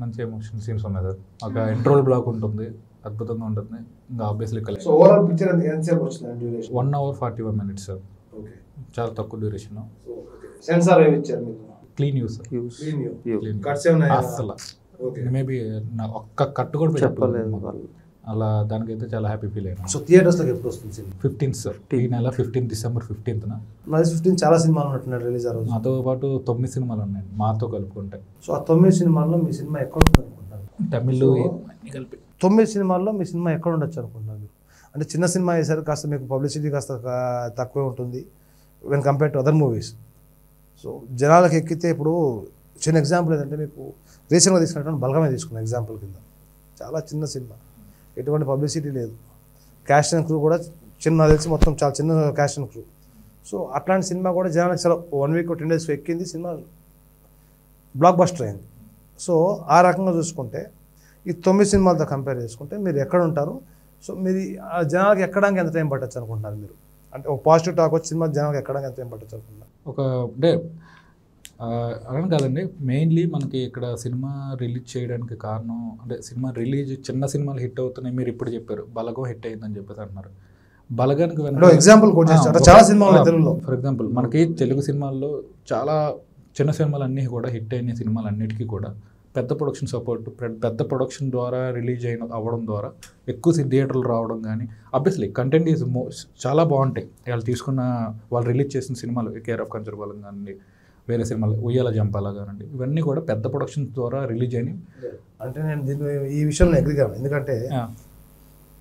మంచి ఎమోషనల్ సీన్స్ ఉన్నాయి సార్. ఒక ఇంట్రోల్ బ్లాక్ ఉంటుంది, అద్భుతంగా ఉంటుంది. ఇంకా ఆబ్వియస్లీ 1 hour 41 minutes సార్. చాలా తక్కువ డ్యూరేషన్. సెన్సార్ ఏమి ఇచ్చారు మీకు? క్లీన్ యూస్ అసలు మేబీ ఒక్క కట్టు కూడా చెప్పలేదు అలా. దానికైతే చాలా హ్యాపీ ఫీల్ అయ్యాను. సో థియేటర్స్లోకి ఎప్పుడు వస్తుంది? 15th సార్, ఈ నెల 15 December 15th. 15 చాలా సినిమాలు ఉన్నట్టున్నారు రిలీజ్ ఆ రోజు. మాతో పాటు 9 సినిమాలు ఉన్నాయి మాతో కలుపుకుంటే. సో ఆ 9 సినిమాల్లో మీ సినిమా ఎక్కడ ఉంటుంది అనుకుంటారు? తమిళ్ కలిపి 9 సినిమాల్లో మీ సినిమా ఎక్కడ ఉండొచ్చు అనుకుంటున్నారు? అంటే చిన్న సినిమా వేసారు, కాస్త మీకు పబ్లిసిటీ కాస్త తక్కువే ఉంటుంది when compare to other movies. So జనాలకు ఎక్కితే ఇప్పుడు చిన్న ఎగ్జాంపుల్ ఏంటంటే మీకు రీసెంట్గా తీసుకున్నటువంటి బలగమే తీసుకున్న ఎగ్జాంపుల్ కింద చాలా చిన్న సినిమా, ఎటువంటి పబ్లిసిటీ లేదు, క్యాస్ట్ అండ్ క్రూ కూడా చిన్న తెలిసి మొత్తం చాలా చిన్న క్యాస్ట్ అండ్ క్రూ. సో అట్లాంటి సినిమా కూడా జనానికి చాలా 1 వీక్ 10 డేస్ ఎక్కింది, సినిమా బ్లాక్ బస్టర్ అయింది. సో ఆ రకంగా చూసుకుంటే ఈ 9 సినిమాలతో కంపేర్ చేసుకుంటే మీరు ఎక్కడ ఉంటారు, సో మీరు ఆ జనాలకు ఎక్కడానికి ఎంత టైం పట్టచ్చు అనుకుంటున్నారు మీరు? అంటే ఒక పాజిటివ్ టాక్ వచ్చి సినిమా జనాలకు ఎక్కడానికి ఎంత టైం పట్టచ్చు అనుకుంటున్నారు? ఒక అంటే అలా కాదండి, మెయిన్లీ మనకి ఇక్కడ సినిమా రిలీజ్ చేయడానికి కారణం అంటే సినిమా రిలీజ్ చిన్న సినిమాలు హిట్ అవుతున్నాయి. మీరు ఇప్పుడు చెప్పారు బలగం హిట్ అయిందని చెప్పేసి అంటున్నారు. బలగానికి ఎగ్జాంపుల్ చాలా సినిమాలు తెలుగులో ఫర్ ఎగ్జాంపుల్ మనకి తెలుగు సినిమాల్లో చాలా చిన్న సినిమాలు అన్నీ కూడా హిట్ అయిన సినిమాలు అన్నిటికీ కూడా పెద్ద ప్రొడక్షన్ సపోర్ట్, పెద్ద ప్రొడక్షన్ ద్వారా రిలీజ్ అవ్వడం ద్వారా ఎక్కువ థియేటర్లు రావడం కానీ ఆబ్వియస్లీ కంటెంట్ ఈజ్ చాలా బాగుంటాయి. వాళ్ళు రిలీజ్ చేసిన సినిమాలు కేర్ ఆఫ్ కంచర్పాలెం కానివ్వండి, వేరే సినిమాలు ఉయ్యాల జంపాల కానివ్వండి, ఇవన్నీ కూడా పెద్ద ప్రొడక్షన్ ద్వారా రిలీజ్ అయినాయి. అంటే నేను దీన్ని ఈ విషయంలో అగ్రీ కాను, ఎందుకంటే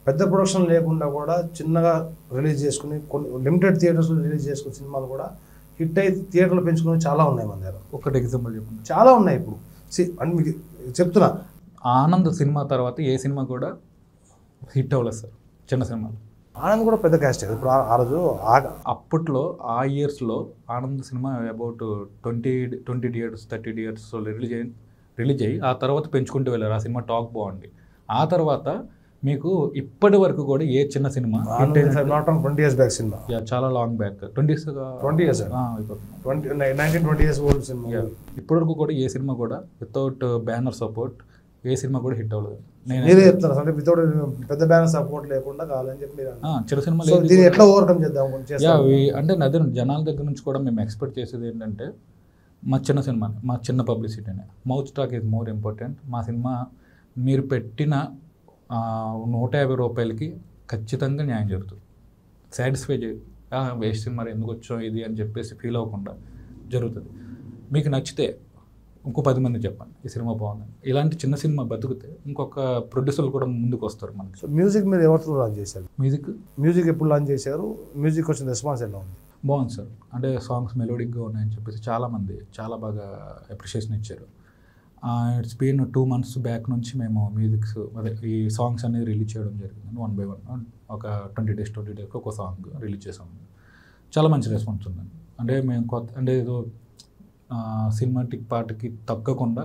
పెద్ద ప్రొడక్షన్ లేకుండా కూడా చిన్నగా రిలీజ్ చేసుకుని కొన్ని లిమిటెడ్ థియేటర్స్లో రిలీజ్ చేసుకునే సినిమాలు కూడా హిట్ అయి థియేటర్లు పెంచుకుని చాలా ఉన్నాయి మన దగ్గర. ఒకటి ఎగ్జాంపుల్ చెప్పండి. చాలా ఉన్నాయి. ఇప్పుడు అని మీకు చెప్తున్నా, ఆనంద్ సినిమా తర్వాత ఏ సినిమా కూడా హిట్ అవ్వలేదు సార్. చిన్న సినిమాలు ఆనంద్ కూడా పెద్ద క్యాస్ట్. ఇప్పుడు ఆ రోజు అప్పట్లో ఆ ఇయర్స్లో ఆనంద్ సినిమా అబౌట్ 20 థియేటర్స్ 30 థియేటర్స్లో రిలీజ్ అయ్యి ఆ తర్వాత పెంచుకుంటూ వెళ్ళారు. ఆ సినిమా టాక్ బాగుంది. ఆ తర్వాత మీకు ఇప్పటి వరకు కూడా ఏ చిన్న సినిమా 20 years బ్యాక్ సినిమా, చాలా long back 20 years 19-20 years old cinema, ఇప్పటి వరకు కూడా ఏ సినిమా కూడా వితౌట్ బ్యానర్ సపోర్ట్ ఏ సినిమా కూడా హిట్ అవ్వలేదు. నేనే చెప్తాను అంటే వితౌట్ పెద్ద బ్యానర్ సపోర్ట్ లేకుండా కావాలని చెప్పి చిన్న సినిమా దీన్ని ఎట్లా ఓవర్కమ్ చేద్దాం అంటే అదే జనాల దగ్గర నుంచి కూడా మేము ఎక్స్పెక్ట్ చేసేది ఏంటంటే మా చిన్న సినిమా, మా చిన్న పబ్లిసిటీనే, mouth talk is more important. మా సినిమా మీరు పెట్టిన 150 రూపాయలకి ఖచ్చితంగా న్యాయం జరుగుతుంది. సాటిస్ఫై వేస్ట్ సినిమా ఎందుకు వచ్చాం ఇది అని చెప్పేసి ఫీల్ అవ్వకుండా జరుగుతుంది. మీకు నచ్చితే ఇంకో 10 మంది చెప్పండి ఈ సినిమా బాగుందని. ఇలాంటి చిన్న సినిమా బతుకుతే ఇంకొక ప్రొడ్యూసర్లు కూడా ముందుకు వస్తారు మనకి. సో మ్యూజిక్ మీరు ఎవరితో లాంచ్ చేశారు? మ్యూజిక్ ఎప్పుడు లాంచ్ చేశారు? మ్యూజిక్ వచ్చిన రెస్పాన్స్ ఎలా ఉంది? బాగుంది సార్. అంటే సాంగ్స్ మెలోడిక్గా ఉన్నాయని చెప్పేసి చాలామంది చాలా బాగా అప్రిషియేషన్ ఇచ్చారు. ఇట్స్ బీన్ 2 months బ్యాక్ నుంచి మేము మ్యూజిక్స్ అదే ఈ సాంగ్స్ అనేది రిలీజ్ చేయడం జరిగింది. 1 by 1 ఒక 20 days ఒక సాంగ్ రిలీజ్ చేసాము. చాలా మంచి రెస్పాన్స్ ఉందండి. అంటే మేము కొత్త అంటే ఏదో సినిమాటిక్ పార్ట్కి తగ్గకుండా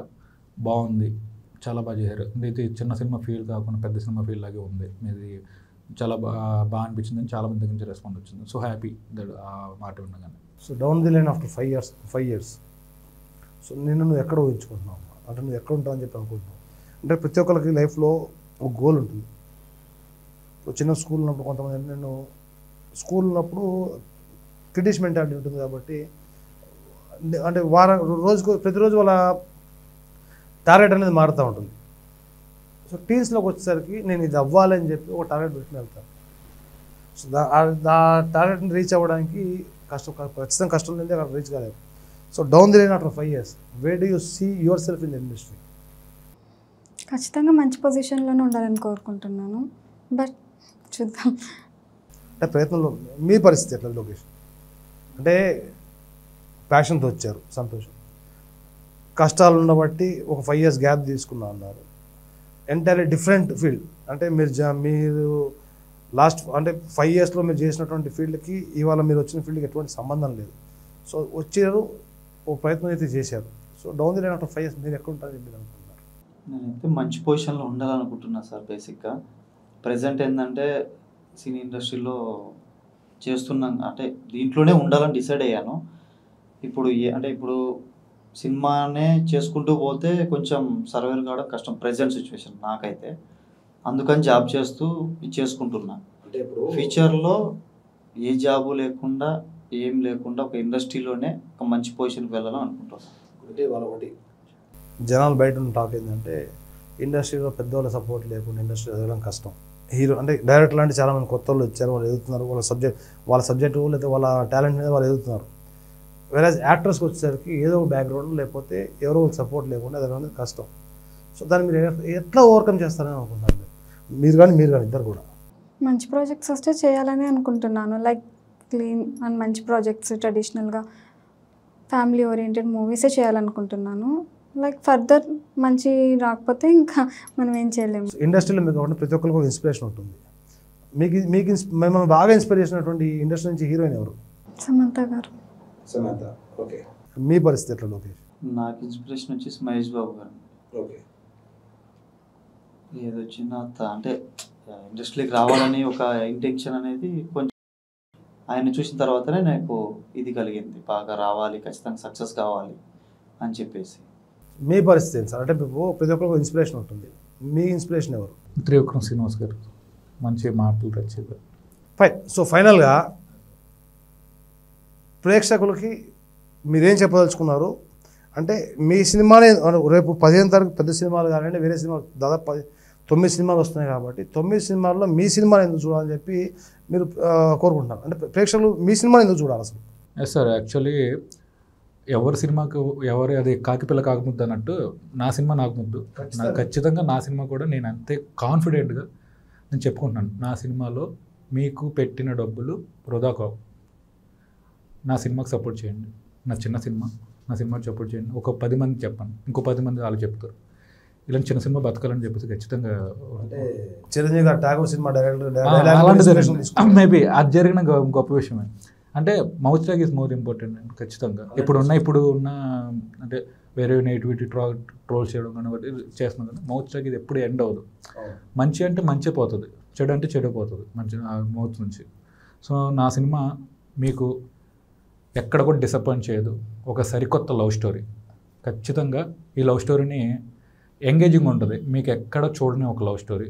బాగుంది, చాలా బాగా చేశారు. ఇది చిన్న సినిమా ఫీల్ కాకుండా పెద్ద సినిమా ఫీల్ లాగే ఉంది, మీది చాలా బాగా అనిపించింది అని చాలా మంది దగ్గర నుంచి రెస్పాన్స్ వచ్చింది. సో హ్యాపీ దట్ ఆ మాట ఉండగానే. So down the line after 5 years so నువ్వు ఎక్కడ ఊహించుకుంటున్నావు, అంటే నువ్వు ఎక్కడ ఉంటావు అని చెప్పి అనుకుంటున్నావు? అంటే ప్రతి ఒక్కరికి లైఫ్లో ఒక గోల్ ఉంటుంది. చిన్న స్కూల్ ఉన్నప్పుడు కొంతమంది నేను స్కూల్ ఉన్నప్పుడు క్రిటిష్ మెంటాలిటీ ఉంటుంది కాబట్టి అంటే ప్రతిరోజు వాళ్ళ టార్గెట్ అనేది మారుతూ ఉంటుంది. సో టీన్స్లోకి వచ్చేసరికి నేను ఇది అవ్వాలని చెప్పి ఒక టార్గెట్ పెట్టుకుని వెళ్తాను. సో ఆ టార్గెట్ని రీచ్ అవ్వడానికి ఖచ్చితంగా కష్టం లేదే అక్కడ రీచ్ కాలేదు. So down the line after 5 years where do you see yourself in the industry? ఖచ్చితంగా మంచి పొజిషన్లోనే ఉండాలని కోరుకుంటున్నాను. బట్ చూద్దాం. అంటే ప్రయత్నంలో మీ పరిస్థితి ఎట్లా లొకేషన్? అంటే ప్యాషన్తో వచ్చారు, సంతోషం. కష్టాలు ఉండబట్టి ఒక 5 years గ్యాప్ తీసుకున్నా అన్నారు. Entirely different field. అంటే మీరు లాస్ట్ అంటే 5 yearsలో మీరు చేసినటువంటి ఫీల్డ్కి ఇవాళ మీరు వచ్చిన ఫీల్డ్కి ఎటువంటి సంబంధం లేదు. సో వచ్చారు, ఓ ప్రయత్నం అయితే చేశారు. So down the line after 5 years మీరు ఎక్కడ ఉంటారని మీరు అనుకుంటున్నారు? నేనైతే మంచి పొజిషన్లో ఉండాలనుకుంటున్నాను సార్. బేసిక్గా ప్రజెంట్ ఏంటంటే సినీ ఇండస్ట్రీలో చేస్తున్నాను, అంటే దీంట్లోనే ఉండాలని డిసైడ్ అయ్యాను. ఇప్పుడు సినిమానే చేసుకుంటూ పోతే కొంచెం సర్వైవ్ కావడం కష్టం ప్రెజెంట్ సిచ్యువేషన్ నాకైతే. అందుకని జాబ్ చేస్తూ చేసుకుంటున్నా. అంటే ఇప్పుడు ఫ్యూచర్లో ఏ జాబు లేకుండా ఏం లేకుండా ఒక ఇండస్ట్రీలోనే ఒక మంచి పొజిషన్కి వెళ్ళాలని అనుకుంటున్నాను. అంటే ఒకటి జనాలు బయట ఉన్న టాక్ ఏంటంటే ఇండస్ట్రీలో పెద్దవాళ్ళ సపోర్ట్ లేకుండా ఇండస్ట్రీ ఎదగడం కష్టం. హీరో అంటే డైరెక్టర్ లాంటి చాలామంది కొత్త వాళ్ళు వచ్చారు, వాళ్ళు ఎదుగుతున్నారు, వాళ్ళ సబ్జెక్టు లేకపోతే వాళ్ళ టాలెంట్ మీద వాళ్ళు ఎదుగుతున్నారు. వేరే యాక్టర్స్కి వచ్చేసరికి ఏదో ఒక బ్యాక్గ్రౌండ్ లేకపోతే ఎవరో సపోర్ట్ లేకుండా ఎదగడం కష్టం. సో దాన్ని మీరు ఎట్లా ఓవర్కమ్ చేస్తారని అనుకుంటున్నారు మీరు కానీ ఇద్దరు కూడా? మంచి ప్రాజెక్ట్స్ వస్తే చేయాలని అనుకుంటున్నాను. లైక్ క్లీన్ అండ్ మంచి ప్రాజెక్ట్స్ ట్రెడిషనల్గా ఫ్యామిలీ ఓరియంటెడ్ మూవీసే చేయాలనుకుంటున్నాను. లైక్ ఫర్దర్ మంచి రాకపోతే ఇంకా మనం ఏం చేయలేము. ఇండస్ట్రీలో మీకు కాకుండా ప్రతి ఒక్కరికి ఒక ఇన్స్పిరేషన్ ఉంటుంది. మీకు మిమ్మల్ని బాగా ఇన్స్పైర్ చేసినటువంటి ఇండస్ట్రీ నుంచి హీరోయిన్ ఎవరు? సమంత గారు. సమంత. ఓకే. మీ పరిస్థితి ఎట్లా లోకేష్? నాకు ఇన్స్పిరేషన్ వచ్చేసి మహేష్ బాబు గారు. ఓకే. ఏదొచ్చినా అంటే ఇండస్ట్రీకి రావాలని ఒక ఇంటెన్షన్ అనేది కొంచెం ఆయన చూసిన తర్వాతనే నాకు ఇది కలిగింది, బాగా రావాలి, ఖచ్చితంగా సక్సెస్ కావాలి అని చెప్పేసి. మీ పరిస్థితి ఏంటి సార్? అంటే మీకు ప్రతి ఒక్కరికి ఇన్స్పిరేషన్ ఉంటుంది. మీ ఇన్స్పిరేషన్ ఎవరు? త్రివిక్రమ్ శ్రీనివాస్ గారు, మంచి మాటలు రచయిత. ఫైన్. సో ఫైనల్గా ప్రేక్షకులకి మీరేం చెప్పదలుచుకున్నారు? అంటే మీ సినిమానే రేపు 15 తారీఖు పెద్ద సినిమాలు కానివ్వండి, వేరే సినిమాలు దాదాపు 9 సినిమాలు వస్తున్నాయి కాబట్టి 9 సినిమాల్లో మీ సినిమాని ఎందుకు చూడాలని చెప్పి మీరు కోరుకుంటున్నారు? అంటే ప్రేక్షకులు మీ సినిమాని ఎందుకు చూడాలి అసలు? ఎస్ సార్, యాక్చువల్లీ ఎవరి సినిమాకు ఎవరి అది కాకిపిల్ల కాకముద్దు అన్నట్టు నా సినిమా నాకు ముద్దు. ఖచ్చితంగా నా సినిమా కూడా నేను అంతే కాన్ఫిడెంట్గా నేను చెప్పుకుంటున్నాను. నా సినిమాలో మీకు పెట్టిన డబ్బులు వృధా కావు. నా సినిమాకి సపోర్ట్ చేయండి. నా చిన్న సినిమా, నా సినిమాకి సపోర్ట్ చేయండి. ఒక 10 మంది చెప్పండి, ఇంకో 10 మంది వాళ్ళు చెప్తారు. ఇలాంటి చిన్న సినిమా బతకాలని చెప్పేసి ఖచ్చితంగా. చిరంజీవి గారు ఠాగూర్ సినిమా డైరెక్టర్ మేబీ అది జరిగిన గొప్ప విషయమే. అంటే mouth talk is more important అండి. ఖచ్చితంగా ఇప్పుడు ఉన్న అంటే వేరే నెగిటివిటీ ట్రోల్ చేయడం కానీ బట్టి చేస్తున్నాం కానీ మౌత్ టాక్ ఇది ఎప్పుడు ఎండ్ అవ్వదు. మంచి అంటే మంచి పోతుంది, చెడు అంటే చెడు పోతుంది మంచి మౌత్ నుంచి. సో నా సినిమా మీకు ఎక్కడ కూడా డిసప్పాయింట్ చేయదు. ఒక సరికొత్త లవ్ స్టోరీ. ఖచ్చితంగా ఈ లవ్ స్టోరీని ఎంగేజింగ్ ఉంటుంది. మీకు ఎక్కడ చూడని ఒక లవ్ స్టోరీ.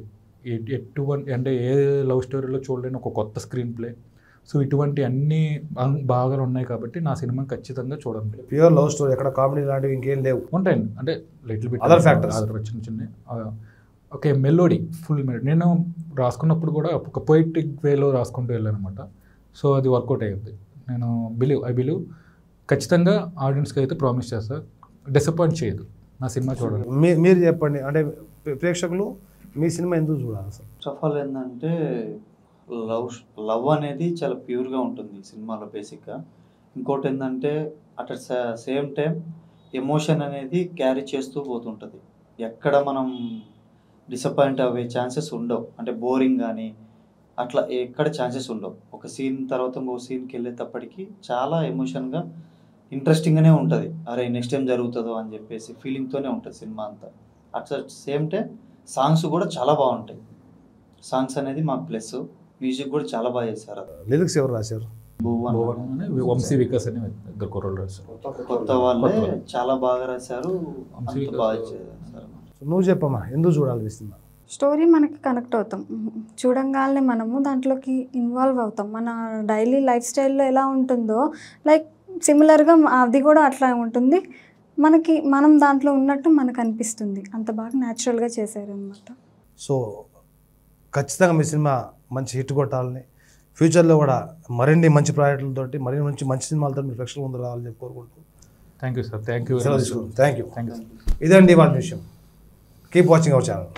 ఎటువంటి అంటే ఏ లవ్ స్టోరీలో చూడలేని ఒక కొత్త స్క్రీన్ ప్లే. సో ఇటువంటి అన్ని బాగా ఉన్నాయి కాబట్టి నా సినిమా ఖచ్చితంగా చూడండి. ప్యూర్ లవ్ స్టోరీ, ఎక్కడ కామెడీ లాంటివి ఇంకేం లేవు. ఉంటాయండి, అంటే లిటిల్ బిట్ అదర్ ఫ్యాక్టర్స్, చిన్న చిన్న. Okay, melody, full melody. నేను రాసుకున్నప్పుడు కూడా ఒక పొయిటిక్ వేలో రాసుకుంటూ వెళ్ళాను అనమాట. సో అది వర్కౌట్ అయ్యింది. నేను ఐ బిలీవ్ ఖచ్చితంగా ఆడియన్స్కి అయితే ప్రామిస్ చేస్తా, డిసప్పాయింట్ చేయదు నా సినిమా చూడండి. మీరు చెప్పండి, అంటే ప్రేక్షకులు మీ సినిమా ఎందుకు చూడాలి అసలు? సఫల్ ఏంటంటే లవ్ అనేది చాలా ప్యూర్గా ఉంటుంది సినిమాలో బేసిక్గా. ఇంకోటి ఏంటంటే అట్ సేమ్ టైం ఎమోషన్ అనేది క్యారీ చేస్తూ పోతుంటుంది. ఎక్కడ మనం డిసప్పాయింట్ అయ్యే ఛాన్సెస్ ఉండవు. అంటే బోరింగ్ కానీ అట్లా ఎక్కడ ఛాన్సెస్ ఉండవు. ఒక సీన్ తర్వాత ఇంకో సీన్కి వెళ్ళేటప్పటికి చాలా ఎమోషన్గా ఇంట్రెస్టింగ్గానే ఉంటుంది. అరే నెక్స్ట్ టైం జరుగుతుందో అని చెప్పేసి ఫీలింగ్తోనే ఉంటుంది సినిమా అంతా. అట్ సేమ్ టైం సాంగ్స్ కూడా చాలా బాగుంటాయి. సాంగ్స్ అనేది మాకు ప్లస్. మ్యూజిక్ కూడా చాలా బాగా చేశారు. లిరిక్స్ ఎవరు రాశారు? వంశీ వికాస్ అని ఇద్దరు కుర్రోళ్ళు రాశారు. కొత్త వాళ్ళే చాలా బాగా రాశారు, బాగా చేశారు. నువ్వు చెప్పమ్మా, ఎందుకు చూడాలి సినిమా? స్టోరీ మనకి కనెక్ట్ అవుతాం. చూడంగానే మనము దాంట్లోకి ఇన్వాల్వ్ అవుతాం. మన డైలీ లైఫ్ స్టైల్లో ఎలా ఉంటుందో లైక్ సిమిలర్గా అది కూడా అట్లా ఉంటుంది. మనం దాంట్లో ఉన్నట్టు మనకు అనిపిస్తుంది. అంత బాగా న్యాచురల్గా చేశారనమాట. సో ఖచ్చితంగా మీ సినిమా మంచి హిట్ కొట్టాలని, ఫ్యూచర్లో కూడా మరిన్ని మంచి ప్రాజెక్టులతోటి మరిన్ని మంచి సినిమాలతో మీ ప్రేక్షకుల ముందు రావాలని చెప్పి కోరుకుంటున్నాను. Thank you sir. Thank you. ఇదండి వాళ్ళ విషయం. Keep watching our channel.